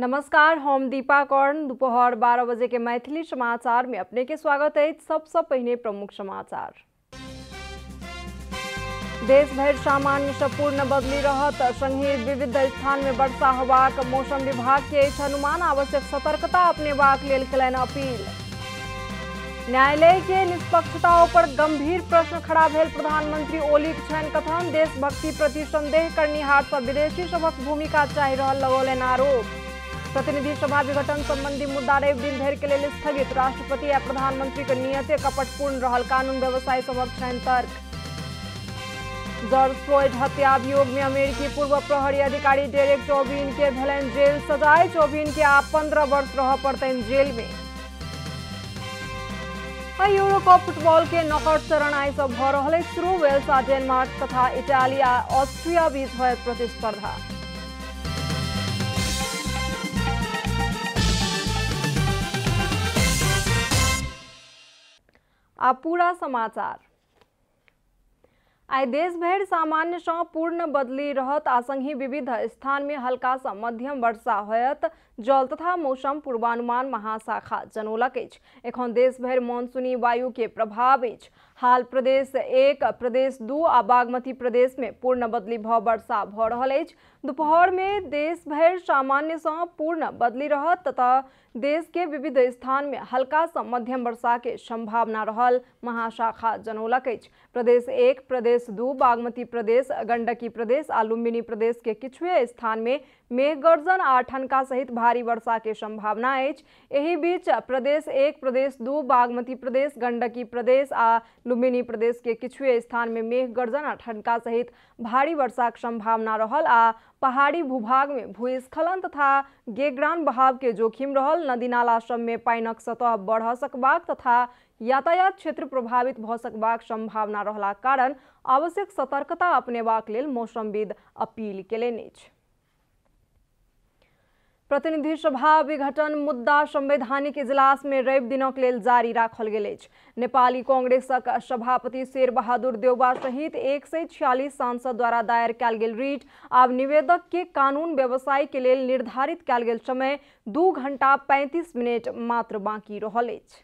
नमस्कार, हम दीपा कर्ण। दोपहर 12 बजे के मैथिली समाचार में अपने के स्वागत है। सबसे पहले प्रमुख समाचार। देश भर सामान्य से पूर्ण बदली रहत, संगे विविध स्थान में वर्षा होबाक मौसम विभाग के अनुमान। आवश्यक सतर्कता अपनेबाक लेल कयलनि अपील। न्यायालय के निष्पक्षता पर गंभीर प्रश्न खड़ा भेल प्रधानमंत्री ओलीक छनि कथन। देशभक्ति प्रति संदेह करनिहार पर विदेशी सभक भूमिका चाहि रहल लगौलनि आरोप। प्रतिनिधि सभा विघटन संबंधी मुद्दा रवि दिन धरि के लेल स्थगित। राष्ट्रपति आ प्रधानमंत्री के नियते कपटपूर्ण रहल, कानून व्यवसायी सभक छनि तर्क। जॉर्ज फ्लॉयड हत्या अभियोग में अमेरिकी पूर्व प्रहरी अधिकारी डेरेक चौबिन के भेलनि जेल सजाए। चौबिन के आप 15 वर्ष रह पड़तनि जेल में। यूरो कप फुटबॉल के नॉकआउट चरण आई सब भ रहल अछि शुरू। वेल्स आ डेनमार्क तथा इटाली आ ऑस्ट्रिया बीच होयत प्रतिस्पर्धा। आ पूरा समाचार। आई देश भर सामान्य से पूर्ण बदली रहत, आ संगी विविध स्थान में हल्का से मध्यम वर्षा होयत। जल तथा मौसम पूर्वानुमान महाशाखा जनौलक अछि। एखन देश भर मानसूनी वायु के प्रभाव अछि। हाल प्रदेश 1, प्रदेश 2 आ बागमती प्रदेश में पूर्ण बदली भ वर्षा भ रहल अछि। दोपहर में देश भर सामान्य से पूर्ण बदली रहत तथा देश के विविध स्थान में हल्का से मध्यम वर्षा के संभावना रहल महाशाखा जनौलक अछि। प्रदेश 1, प्रदेश 2, बागमती प्रदेश, गंडकी प्रदेश आ लुम्बिनी प्रदेश के किछुए स्थान में मेघ गर्जन आ ठनका सहित भारी वर्षा के संभावना अछि। एही बीच प्रदेश 1, प्रदेश 2, बागमती प्रदेश, गंडकी प्रदेश आ लुम्बिनी प्रदेश के किछुए स्थान में मेघ गर्जन आ ठनका सहित भारी वर्षा के संभावना रहल आ पहाड़ी भूभाग में भूस्खलन तथा गेग्रान बहाव के जोखिम रहल। नदी नाला सब में पानिक सतह बढ़ सकबाक तथा यातायात क्षेत्र प्रभावित भ सकबाक संभावना रहला कारण आवश्यक सतर्कता अपनेबाक लेल मौसमविद अपील केलनि अछि। प्रतिनिधि सभा विघटन मुद्दा संवैधानिक इजलास में रवि दिनक लेल जारी राखल गेल अछि। नेपाली कांग्रेसक सभापति शेर बहादुर देउबा सहित 146 सांसद द्वारा दायर कयल गेल रिट आब निवेदक के कानून व्यवसाय के लेल निर्धारित कयल गेल समय 2 घंटा 35 मिनट मात्र बाकी रहल अछि।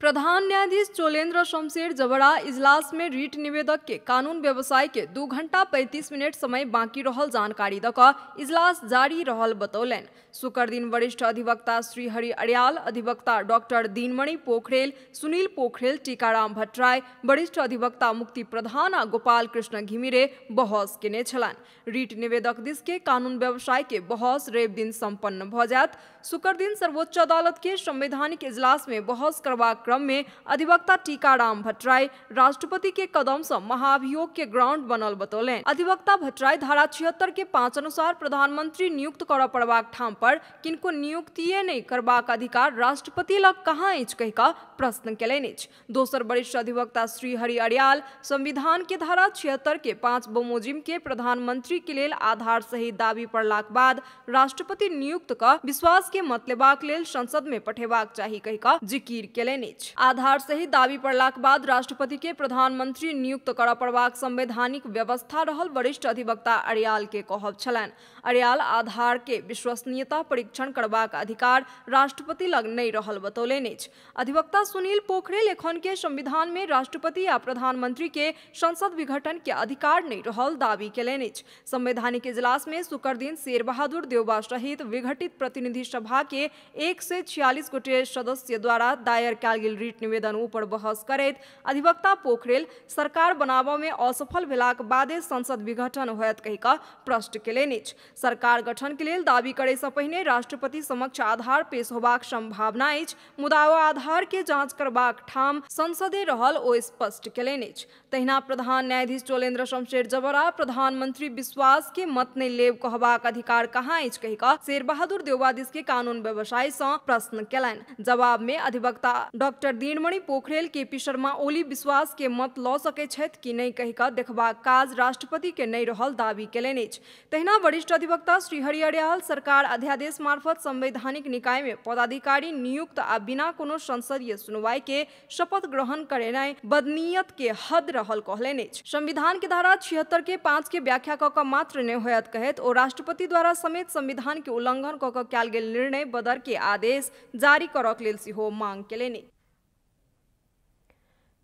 प्रधान न्यायाधीश चोलेन्द्र शमशेर जबरा इजलास में रीट निवेदक के कानून व्यवसाय के 2 घंटा 35 मिनट समय बाकी रहल जानकारी द क इजलास जारी रहल बतौलनि। शुक्र दिन वरिष्ठ अधिवक्ता श्री हरि अरियाल, अधिवक्ता डॉक्टर दीनमणि पोखरेल, सुनील पोखरेल, टीकाराम भट्टराय, वरिष्ठ अधिवक्ता मुक्ति प्रधान आ गोपाल कृष्ण घिमिरे बहस केने छलनि। रीट निवेदक दिस के कानून व्यवसाय के बहस रवि दिन संपन्न भ जायत। शुक्र दिन सर्वोच्च अदालत के संवैधानिक इजलास में बहस करबाक क्रम में अधिवक्ता टीकाराम भट्टराय राष्ट्रपति के कदम से महाभियोग के ग्राउंड बनल बतौलनि। अधिवक्ता भट्टराय धारा 76 के 5 अनुसार प्रधानमंत्री नियुक्त करऽ पड़बाक ठाम पर किनको नियुक्तिये नहीं करबाक अधिकार राष्ट्रपति लग कहाँ अछि कहि कऽ प्रश्न केलनि अछि। दोसर वरिष्ठ अधिवक्ता श्री हरि अरियाल संविधान के धारा 76 के 5 बमोजिम के प्रधानमंत्री के लेल आधार सहित दाबी पड़लाक बाद राष्ट्रपति नियुक्त कऽ विश्वास के मत लेबाक लेल संसद में पठेबाक चाही कहि कऽ जिकिर केलनि अछि। आधार सहित दाबी पड़लाक बाद राष्ट्रपति के प्रधानमंत्री नियुक्त करऽ पड़बाक संवैधानिक व्यवस्था रहल वरिष्ठ अधिवक्ता अरियाल के कहब छलनि। अरियाल आधार के विश्वसनीयता परीक्षण करबाक अधिकार राष्ट्रपति लग नहीं रहल बतौलनि अछि। अधिवक्ता सुनील पोखरेल एखन के संविधान में राष्ट्रपति आ प्रधानमंत्री के संसद विघटन के अधिकार नहीं रहल दाबी केलनि अछि। संवैधानिक इजलास में शुक्र दिन शेर बहादुर देउबा सहित विघटित प्रतिनिधि सभा के 146 गोटे सदस्य द्वारा दायर कयल गेल रीट निवेदन ऊपर बहस करैत अधिवक्ता पोखरेल सरकार बनाबऽ में असफल भेलाक बादे संसद विघटन होयत कहि कऽ प्रश्न केलनि अछि। सरकार गठन के लेल दाबी करे से पहिने राष्ट्रपति समक्ष आधार पेश होबाक संभावना अछि, मुदा ओ आधार के जांच करबाक ठाम संसदे रहल ओ स्पष्ट केलनि अछि। तहिना प्रधान न्यायाधीश चोलेन्द्र शमशेर जबरा प्रधानमंत्री विश्वास के मत नहीं लेब कहबाक अधिकार कहाँ अछि कहि कऽ शेर बहादुर देउबा दिस के कानून व्यवसायी सँ प्रश्न केलनि। जवाब में अधिवक्ता डॉक्टर दिनमणि पोखरेल केपी शर्मा ओली विश्वास के मत लऽ सकै छथि कि नहि कहि कऽ देखबाक काज राष्ट्रपति के नहि रहल दावी केलनि अछि। तहिना वरिष्ठ अधिवक्ता श्री हरि अड्याल सरकार अध्यादेश मार्फत संवैधानिक निकाय में पदाधिकारी नियुक्त आ बिना कोनो संसदीय सुनवाई के शपथ ग्रहण करेनाइ बदनीयत के हद रहल कहलनि अछि। संविधान के धारा 76 के 5 के व्याख्या कऽ कऽ मात्र नहि होयत कहैत ओ राष्ट्रपति द्वारा समेत संविधान के उल्लंघन कऽ कऽ कयल गेल निर्णय बदर के आदेश जारी करक लेल सेहो मांग केलनि।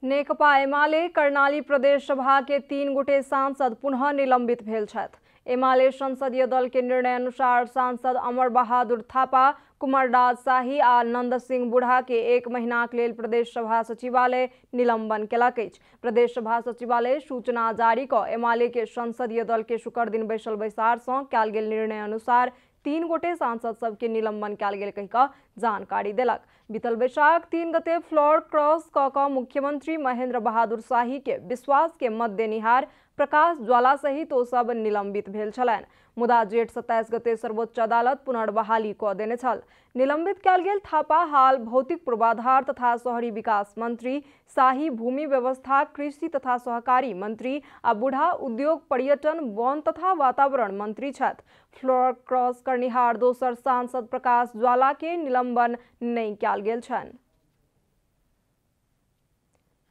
नेकपा एमाले कर्णाली प्रदेश सभा के 3 गोटे सांसद पुनः निलंबित भेल छथि। एमाले संसदीय दल के निर्णय अनुसार सांसद अमर बहादुर थापा, कुमारराज शाही आ नंद सिंह बुढ़ा के 1 महीनाक लेल प्रदेश सभा सचिवालय निलंबन केलक अछि। प्रदेश सभा सचिवालय सूचना जारी कऽ एमाले के संसदीय दल के शुक्र दिन बैसल बैसार सँ कयल गेल निर्णय अनुसार 3 गोटे सांसद सबके निलंबन कयल गेल कहि कऽ जानकारी देलक। बीतल बैसाख 3 गते फ्लोर क्रॉस कऽ कऽ मुख्यमंत्री महेंद्र बहादुर शाही के विश्वास के मत देनिहार प्रकाश ज्वाला सहित ओ सब निलंबित भेल छलनि। मुदा जेठ 27 गते सर्वोच्च अदालत पुनर्बहाली कऽ देने छल। निलंबित कयल गेल थापा हाल भौतिक पूर्वाधार तथा शहरी विकास मंत्री, शाही भूमि व्यवस्था, कृषि तथा सहकारी मंत्री आ बुढ़ा उद्योग, पर्यटन, वन तथा वातावरण मंत्री छथि। फ्लोर क्रॉस करनिहार दोसर सांसद प्रकाश ज्वाला के निलंबन नहीं कयल गेल छनि।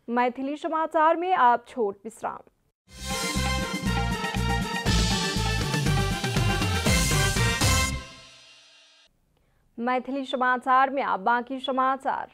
मैथिली समाचार में आप छोट विश्राम। मैथिली समाचार में आप बाकी समाचार।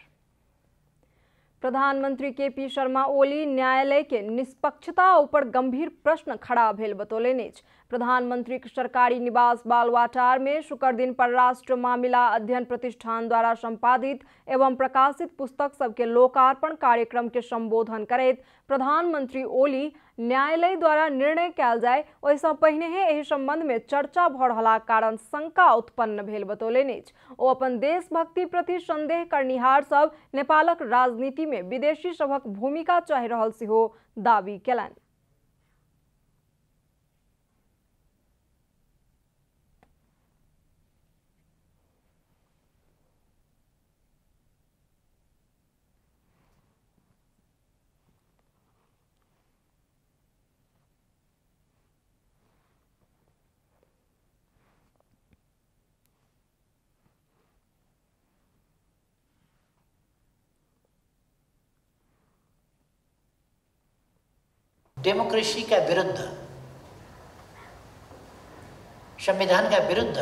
प्रधानमंत्री केपी शर्मा ओली न्यायालय के निष्पक्षता ऊपर गंभीर प्रश्न खड़ा भेल बतौलनि अछि। प्रधानमंत्री सरकारी निवास बालवाटार में शुक्र दिन परराष्ट्र मामिला अध्ययन प्रतिष्ठान द्वारा संपादित एवं प्रकाशित पुस्तक सबके लोकार्पण कार्यक्रम के संबोधन करैत प्रधानमंत्री ओली न्यायालय द्वारा निर्णय कयल जाय ओहिसँ पहिनेहे एहि संबंध में चर्चा भऽ रहलाक कारण शंका उत्पन्न भेल बतौलनि अछि। ओ अपन देशभक्ति प्रति संदेह करनिहार सब नेपालक राजनीति में विदेशी सभक भूमिका चाहि रहल सेहो दावी केलनि। डेमोक्रेसी का विरुद्ध, संविधान का विरुद्ध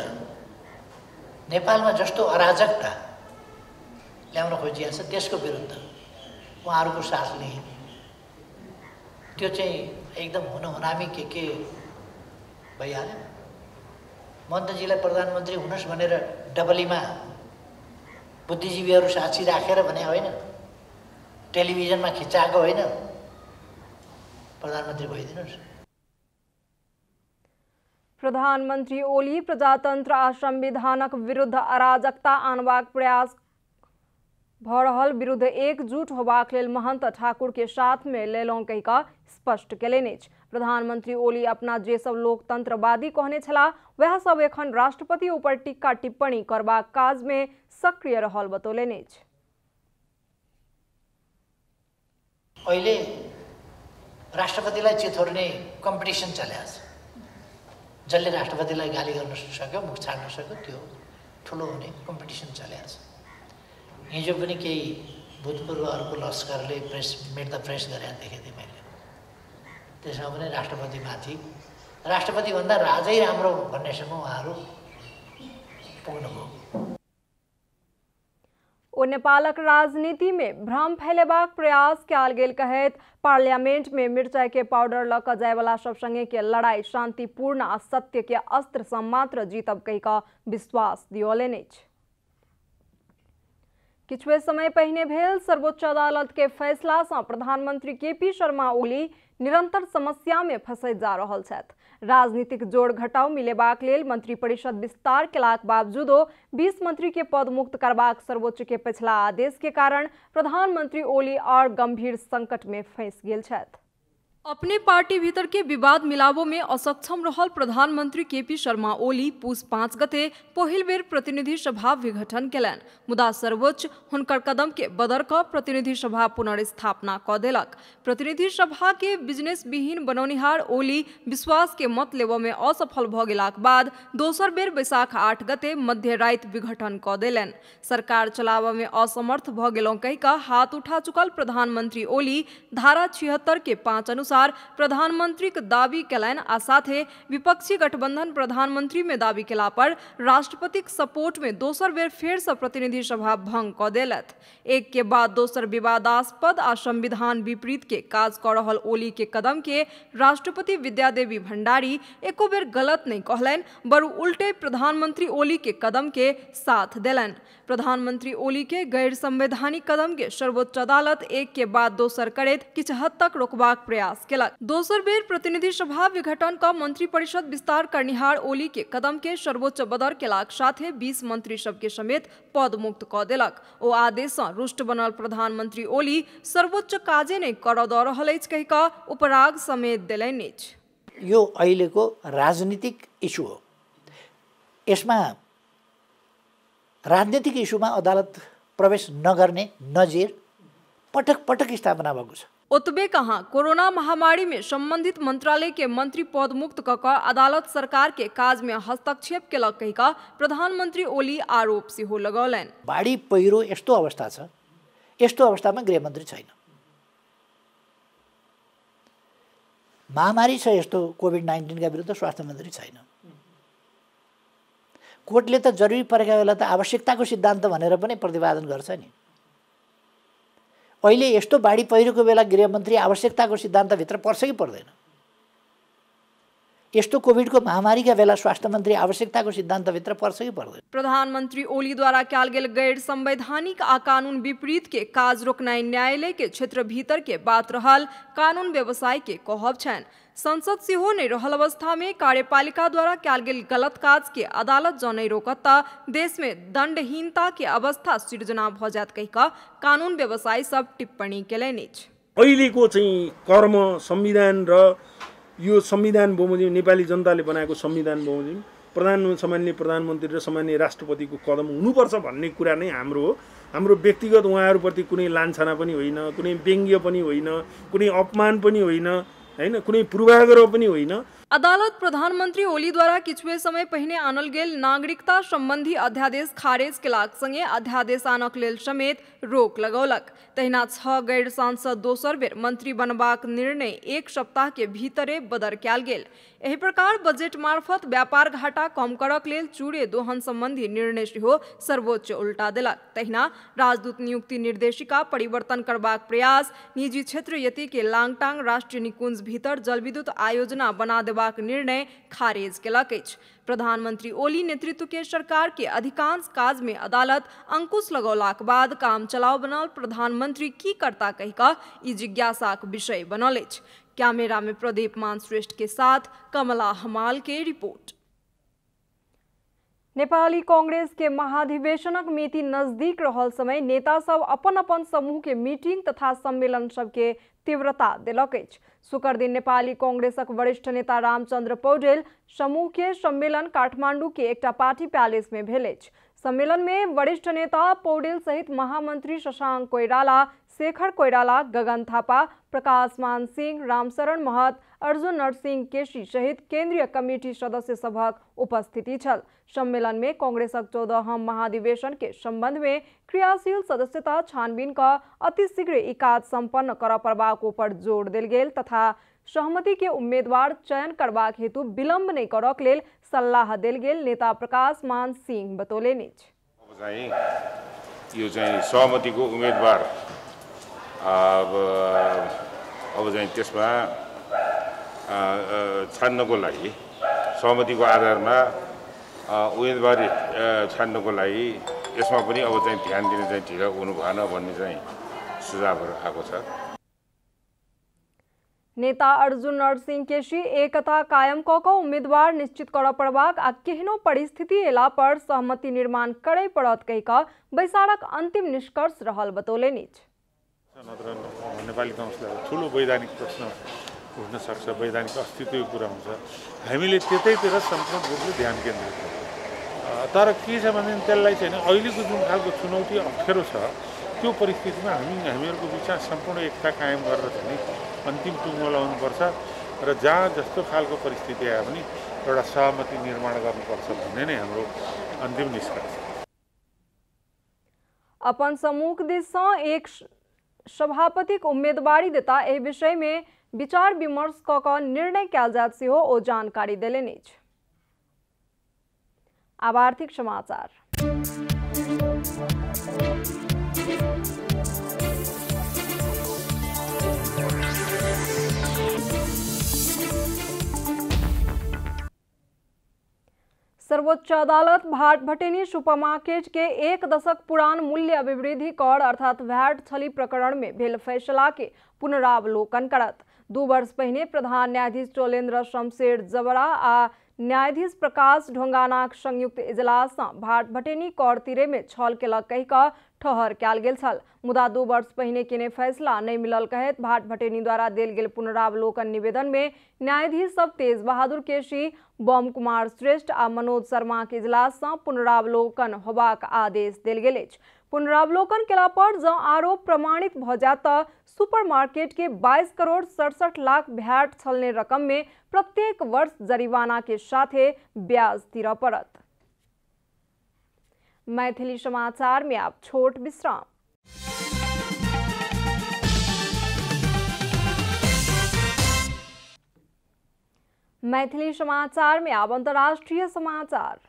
नेपालमा जस्तो अराजकता ल्याउन खोजिएको छ त्यसको विरुद्ध उहाँहरूको साथले त्यो चाहिँ एकदम हुनामी के भइहाल्यो। मन्तजीलाई प्रधानमन्त्री हुनुहोस् भनेर डबलीमा बुद्धिजीवीहरू साक्षी राखेर भने होइन, टेलिभिजनमा खिचाएको होइन, प्रधानमन्त्री भइदिनुहोस्। प्रधानमंत्री ओली प्रजातंत्र आ संविधानक विरुद्ध अराजकता आनबाक प्रयास भऽ रहल विरुद्ध एकजुट होबाक लेल महंत ठाकुर के साथ में लेलहुँ कहि कऽ स्पष्ट केलनि अछि। प्रधानमंत्री ओली अपना जे सब लोकतंत्रवादी कहने छलाह वह सब एखन राष्ट्रपति ऊपर टीका टिप्पणी करबाक काज में सक्रिय रहल बतौलनि अछि। अहिले राष्ट्रपतिलाई चिथोर्ने कम्पिटिसन चलेको छ। जसले राष्ट्रपतिलाई गाली गर्न सक्यो, मुख छाड्न सक्यो, त्यो ठुलो हुने कम्पिटिसन चलेको छ। हिजो पनि केही भूतपूर्वहरूको लस्करले मिट द प्रेस गरेर देखेको थिएँ मैले। त्यसमा पनि राष्ट्रपतिमाथि, राष्ट्रपतिभन्दा राजै राम्रो भन्नेसम्म उहाँहरू पुग्नुभयो। ओ नेपालक राजनीति में भ्रम फैलेबाक प्रयास कयल गेल कहैत पार्लियामेंट में मिर्चाई के पाउडर लऽ कऽ जायवला सब संगे के लड़ाई शांतिपूर्ण आ सत्य के अस्त्र सँ मात्र जीतब कहि कऽ विश्वास दियौलनि अछि। किछुए समय पहिने भेल सर्वोच्च अदालत के फैसला सँ प्रधानमंत्री केपी शर्मा ओली निरंतर समस्या में फंसैत जा रहल छथि। राजनीतिक जोड़ घटाव मिलेबाक लेल मंत्री परिषद विस्तार केलाक बावजूदो 20 मंत्री के पद मुक्त करबाक सर्वोच्च के पिछला आदेश के कारण प्रधानमंत्री ओली और गंभीर संकट में फंसि गेल छथि। अपने पार्टी भीतर के विवाद मिलावों में असक्षम रहल प्रधानमंत्री केपी शर्मा ओली पूस 5 गते पहिल बेर प्रतिनिधि सभा विघटन केलन, मुदा सर्वोच्च हुनकर कदम के बदर क प्रतिनिधि सभा पुनर्स्थापना क देलक। प्रतिनिधि सभा के बिजनेस विहीन बनौनिहार ओली विश्वास के मत लेब में असफल भ गेलाक बाद दोसर बेर बैसाख 8 गते मध्य राति विघटन क देलन। सरकार चलाब में असमर्थ भ गेलौं कहि क हाथ उठा चुकल प्रधानमंत्री ओली धारा 76 के 5 अनुसार प्रधानमंत्री के दावी केलन आ साथे विपक्षी गठबंधन प्रधानमंत्री में दावी केला पर राष्ट्रपति सपोर्ट में दोसर बेर फेर से प्रतिनिधि सभा भंग क देलत। एक के बाद दोसर विवादास्पद आ संविधान विपरीत के काज क रहल ओली के कदम के राष्ट्रपति विद्यादेवी भंडारी एको बेर गलत नहीं कहलन, बरु उल्टे प्रधानमंत्री ओली के कदम के साथ देलन। प्रधानमंत्री ओली के गैर संवैधानिक कदम के सर्वोच्च अदालत एक के बाद दोसर करैत किछु हद तक रोकबाक प्रयास केलक। दोसर बेर प्रतिनिधि सभा विघटन का मंत्री परिषद विस्तार करनिहार ओली के कदम के सर्वोच्च बदर केलाक साथे 20 मंत्री सब के समेत पद मुक्त क देलक। ओ आदेश सँ रुष्ट बनल प्रधानमंत्री ओली सर्वोच्च काजे नै कर द रहल अछि कहि क उपराग समेत देलनि अछि। यो अहिलेको राजनीतिक इस्यु हो। यसमा राजनीतिक इस्युमा अदालत प्रवेश नगर्ने नजिर पटक पटक स्थापना भएको छ। ओतबे कहाँ कोरोना महामारी में संबंधित मंत्रालय के मंत्री पद मुक्त कऽ अदालत सरकार के काज में हस्तक्षेप केलक कहि कऽ प्रधानमंत्री ओली आरोप सेहो लगौलनि। बाढी पहिरो यस्तो अवस्था छ, यस्तो अवस्थामा गृहमन्त्री छैन। महामारी छ यस्तो कोभिड-19 का विरुद्ध स्वास्थ्य मन्त्री छैन। कोर्टले त जरुरी परेका बेला त आवश्यकताको सिद्धान्त भनेर पनि प्रतिपादन गर्छ नि। अहिले यस्तो बाढी पहिरोको बेला गृहमन्त्री आवश्यकताको सिद्धान्तभित्र पर्छ कि पर्दैन? यस्तो कोभिडको महामारीका बेला स्वास्थ्य मन्त्री आवश्यकताको सिद्धान्तभित्र पर्छ कि पर्दैन? प्रधानमंत्री ओली द्वारा कयल गेल गैर संवैधानिक आ कानून विपरीत के काज रोकनाइ न्यायालय के क्षेत्र भीतर के बात रहल कानून व्यवसाय के कहब छनि। संसद सेहो नहीं रहल अवस्था में कार्यपालिका द्वारा कयल गेल गलत काज के अदालत जँ नहीं रोकत त देश में दंडहीनता के अवस्था सिर्जना भ जात कहि क कानून व्यवसायी सब टिप्पणी केलनि अछि। अहिलेको चाहिँ कर्म संविधान र यो संविधान बमोजिम नेपाली जनताले बनाएको संविधान बमोजिम सामान्य प्रधानमन्त्री र सामान्य राष्ट्रपतिको कदम हुनुपर्छ भन्ने कुरा नै हाम्रो हो। हाम्रो व्यक्तिगत उहाँहरूप्रति कुनै लान्छना पनि होइन, कुनै व्यङ्ग्य पनि होइन, कुनै अपमान पनि होइन, हैन कुनै पूर्वाग्रह पनि होइन। अदालत प्रधानमंत्री ओली द्वारा किछुए समय पहिने आनल गेल नागरिकता संबंधी अध्यादेश खारेज केलाक संगे अध्यादेश आनक लेल समेत रोक लगौलक। तहिना 6 गैर सांसद दोसर बेर मंत्री बनबाक निर्णय 1 सप्ताह के भीतरे बदर कयल गेल। एहि प्रकार बजेट मार्फत व्यापार घाटा कम करक लेल चूड़े दोहन संबंधी निर्णय सेहो सर्वोच्च उल्टा देलक। तहिना राजदूत नियुक्ति निर्देशिका परिवर्तन करबाक प्रयास, निजी क्षेत्र यति के लांगटांग राष्ट्रीय निकुंज भीतर जलविद्युत आयोजना बना देबाक निर्णय खारेज केलक अछि। प्रधानमंत्री ओली नेतृत्व के सरकार के अधिकांश काज में अदालत अंकुश लगौलाक बाद काम चलाव बनल प्रधानमंत्री की करता कहि कऽ ई जिज्ञासाक विषय बनल अछि। कैमरा में प्रदीप मान श्रेष्ठ के साथ कमला हमाल के रिपोर्ट। नेपाली कांग्रेस के महाधिवेशनक मिति नजदीक रहल समय नेता सब अपन अपन समूह के मीटिंग तथा सम्मेलन सबके तीव्रता देलक अछि। शुक्र दिन नेपाली कांग्रेसक वरिष्ठ नेता रामचंद्र पौडेल समूह के सम्मेलन काठमांडू के एकटा पार्टी पैलेस में भेल अछि। सम्मेलन में वरिष्ठ नेता पौडेल सहित महामंत्री शशांक कोइराला, शेखर कोइराला, गगन थापा, प्रकाश मान सिंह, रामशरण महत, अर्जुन नरसिंह केसी सहित केंद्रीय कमेटी सदस्य सभक उपस्थिति छल। सम्मेलन में कांग्रेसक 14हम महाधिवेशन के संबंध में क्रियाशील सदस्यता छानबीन का अतिशीघ्र ई काज संपन्न कर पड़बाक ऊपर जोर देल गेल तथा सहमति के उम्मीदवार चयन करबाक हेतु विलंब नहीं करक लेल सल्लाह देल गेल नेता प्रकाश मान सिंह बतौलेनि। यो चाहिँ सहमतिको उम्मेदवार अब चाहिँ त्यसमा छान्नको लागि सहमतिको आधारमा उम्मेदवारी छान्नको लागि यसमा पनि अब चाहिँ ध्यान दिन चाहिँ ढिलो हुनु भएन भन्ने चाहिँ सुझावहरू आएको छ। नेता अर्जुन नरसिंह केसी एकता कायम कऽ उम्मीदवार निश्चित करऽ पड़बाक आ केहनो परिस्थिति एला पर सहमति निर्माण करय पड़त कहि कऽ बैसारक अंतिम निष्कर्ष रहल बतौलेनि। नेपाली कांग्रेसलाई ठुलो वैधानिक प्रश्न उठ्न सक्छ, वैधानिक अस्तित्वको कुरा हुन्छ। हामीले त्यतैतिर सम्पूर्ण रूपले ध्यान केन्द्रित गर्छौँ। तर के छ भने त्यसलाई चाहिँ अहिलेको जुन खालको चुनौती अप्ठ्यारो छ त्यो परिस्थितिमा हामीहरूको बिचमा सम्पूर्ण एकता कायम गरेर चाहिँ अन्तिम टुङ्गो लगाउनुपर्छ र जहाँ जस्तो खालको परिस्थिति आयो भने एउटा सहमति निर्माण गर्नुपर्छ भन्ने नै हाम्रो अन्तिम निष्कर्ष। अपन समूह दिस एक सभापतिक उम्मीदवारी देता एहि विषय में विचार विमर्श क निर्णय कयल जायत सेहो ओ जानकारी देलनि अछि। आब आर्थिक समाचार। सर्वोच्च अदालत भाट-भटेनी सुपरमार्केट के 1 दशक पुरान मूल्य अभिवृद्धि कर अर्थात वैट छली प्रकरण में भेल फैसला के पुनरावलोकन करत। 2 वर्ष पहिने प्रधान न्यायाधीश चोलेन्द्र शमशेर जबरा आ न्यायाधीश प्रकाश ढोंगानाक संयुक्त इजलास भाट-भटेनी कर तिरे में छल केलक कहि कऽ ठहर कयल गेल छल। मुदा 2 वर्ष पहिने केने फैसला नहीं मिलल कहैत भाट-भटेनी द्वारा देल गेल पुनरावलोकन निवेदन में न्यायाधीश सब तेज बहादुर केसी, बम कुमार श्रेष्ठ आ मनोज शर्मा के इजलास से पुनरावलोकन होबाक आदेश देल गेल अछि। पुनरावलोकन केला पर जँ आरोप प्रमाणित भ जाय तऽ सुपरमार्केट के 22 करोड़ 67 लाख वैट छलने रकम में प्रत्येक वर्ष जरिमाना के साथे ब्याज दिअ पड़त। मैथिली समाचार में आप छोट विश्राम। मैथिली समाचार में अब अंतर्राष्ट्रीय समाचार।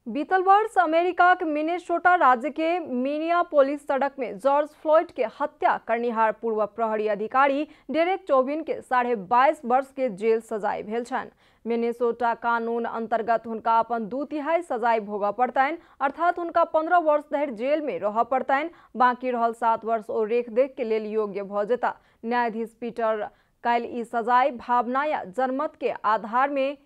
बीतल वर्ष अमेरिका के मिनेसोटा राज्य के मिनियापोलिस सड़क में जॉर्ज फ्लॉयड के हत्या करनिहार पूर्व प्रहरी अधिकारी डेरेक चौबिन के 22.5 वर्ष के जेल सजाय भेल छन। मिनेसोटा कानून अंतर्गत हुनका अपन 2/3 सजाय भोगऽ पड़तनि, अर्थात हुनका 15 वर्ष धरि जेल में रहऽ पड़तनि। बाकी रहल 7 वर्ष ओ रेखदेख के लेल योग्य भऽ जेता। न्यायाधीश पीटर काल्हि ई सजाय भावना या जनमत के आधार में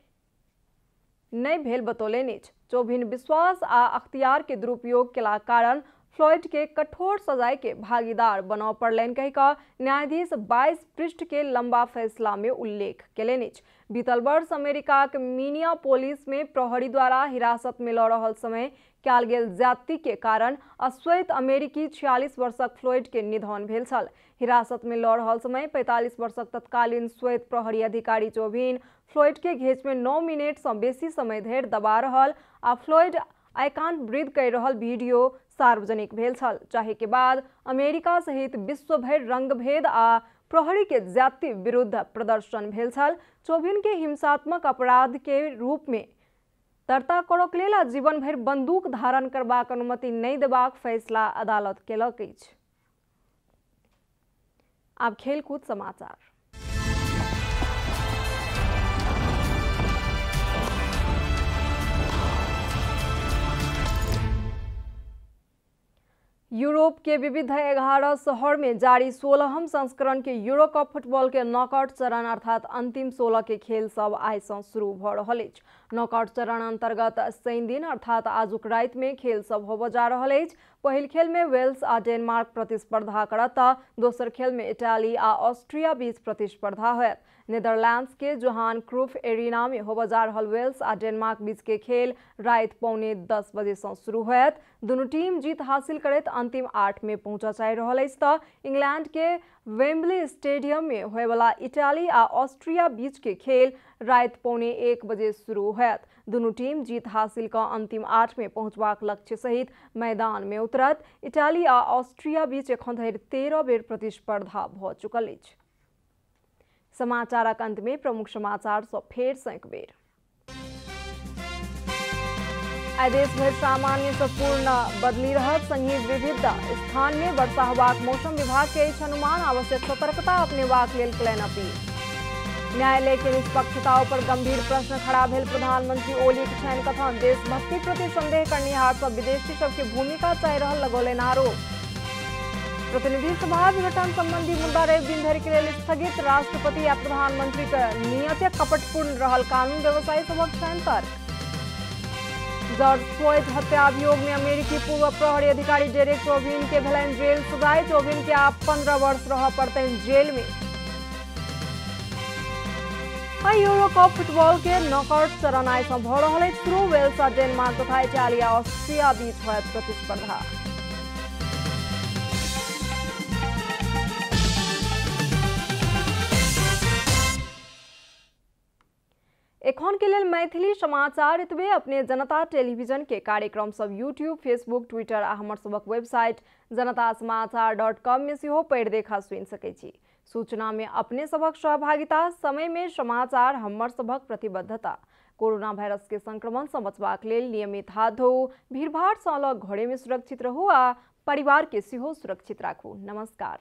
नहीं भेल बतौलनि अछि। चौबिन विश्वास आ अख्तियार के दुरुपयोग केला कारण फ्लॉयड के कठोर सजाय के भागीदार बनऽ पड़लनि कहि कऽ न्यायाधीश 22 पृष्ठ के लंबा फैसला में उल्लेख केलनि अछि। बीतल वर्ष अमेरिका के मिनियापोलिस में प्रहरी द्वारा हिरासत में लऽ रहल समय कयल गेल ज्यादती के कारण अश्वेत अमेरिकी 46 वर्षक फ्लॉयड के निधन भेल छल। हिरासत में लऽ रहल समय 45 वर्षक तत्कालीन श्वेत प्रहरी अधिकारी चौबिन फ्लॉयड के घेच में 9 मिनट से बेसी समय धरि दबा रहल आ फ्लॉयड आइकान वृद्ध कर रहल वीडियो सार्वजनिक भेल छल, जाहि के बाद अमेरिका सहित विश्व भरि रंगभेद आ प्रहरी के ज्यादती विरुद्ध प्रदर्शन भेल छल। चौबिन के हिंसात्मक अपराध के रूप में दर्ता करक लेल आ जीवन भरि बंदूक धारण करबाक अनुमति नहीं देबाक फैसला अदालत केलक अछि। आब खेलकूद समाचार। यूरोप के विविध 11 शहर में जारी 16हम संस्करण के यूरो कप फुटबॉल के नॉकआउट चरण अर्थात अंतिम 16 के खेल सब आइ से शुरू भ रहल अछि। नॉकआउट चरण अंतर्गत शनि दिन अर्थात आजुक राति में खेल सब होबऽ जा रहल अछि। पहिल खेल में वेल्स आ डेनमार्क प्रतिस्पर्धा करत, दोसर खेल में इटाली आ ऑस्ट्रिया बीच प्रतिस्पर्धा होयत। नीदरलैंड्स के जोहान क्रूफ एरिना में होबऽ जा रहल वेल्स आ डेनमार्क बीच के खेल राति 9:45 बजे से शुरू होयत। दोनों टीम जीत हासिल करैत अंतिम 8 में पहुंचऽ चाहि रहल अछि तऽ इंग्लैंड के वेम्बली स्टेडियम में होय वाला इटाली आ ऑस्ट्रिया बीच के खेल राति 12:45 बजे शुरू होयत। दोनों टीम जीत हासिल कऽ अंतिम 8 में पहुंचबाक लक्ष्य सहित मैदान में उतरत। इटाली आ ऑस्ट्रिया बीच एखन धरि 13 बेर प्रतिस्पर्धा भऽ चुकल अछि। समाचारक अंत में प्रमुख समाचार सँ फेर सँ एक बेर। आइ देश भरि सामान्य सँ पूर्ण बदली रहत, संघीय विविध स्थान में वर्षा होबाक मौसम विभाग के अछि अनुमान। आवश्यक सतर्कता अपनेबाक लेल कयलनि अपील। न्यायालय के निष्पक्षता पर गंभीर प्रश्न खड़ा भेल प्रधानमंत्री ओली के छनि कथन। देशभक्ति प्रति संदेह करनिहार सब विदेशी सबके भूमिका चाहि रहल लगौलनि आरोप। प्रतिनिधि सभा विघटन संबंधी मुद्दा रवि दिन धरि के लेल स्थगित। राष्ट्रपति आ प्रधानमंत्री के नियत कपटपूर्ण रहल कानून व्यवसायी सबक छनि तर्क। जॉर्ज फ्लॉयड हत्या अभियोग में अमेरिकी पूर्व प्रहरी अधिकारी डेरेक चौबिन के भेलनि जेल सजाय। चौबिन के आप 15 वर्ष रह पड़तनि जेल में। यूरो कप फुटबॉल के नॉकआउट चरण आइसम्म भ रहल अछि। वेल्स आ डेनमार्क तथा इटाली आ ऑस्ट्रिया बीच होयत प्रतिस्पर्धा। एखन के लेल मैथिली समाचार एतबे। अपने जनता टेलीविजन के कार्यक्रम सब यूट्यूब, फेसबुक, ट्विटर आ हमर सबक वेबसाइट janatasamaachar.com में सेहो पढ़ि देखा सुनि सकै छी। सूचना में अपने सबक सहभागिता, समय में समाचार हमर सबक प्रतिबद्धता। कोरोना वायरस के संक्रमण सँ बचबाक लेल नियमित हाथ धोऊ, भीड़भाड़ सँ अलग घरे में सुरक्षित रहू आ परिवार के सेहो सुरक्षित राखू। नमस्कार।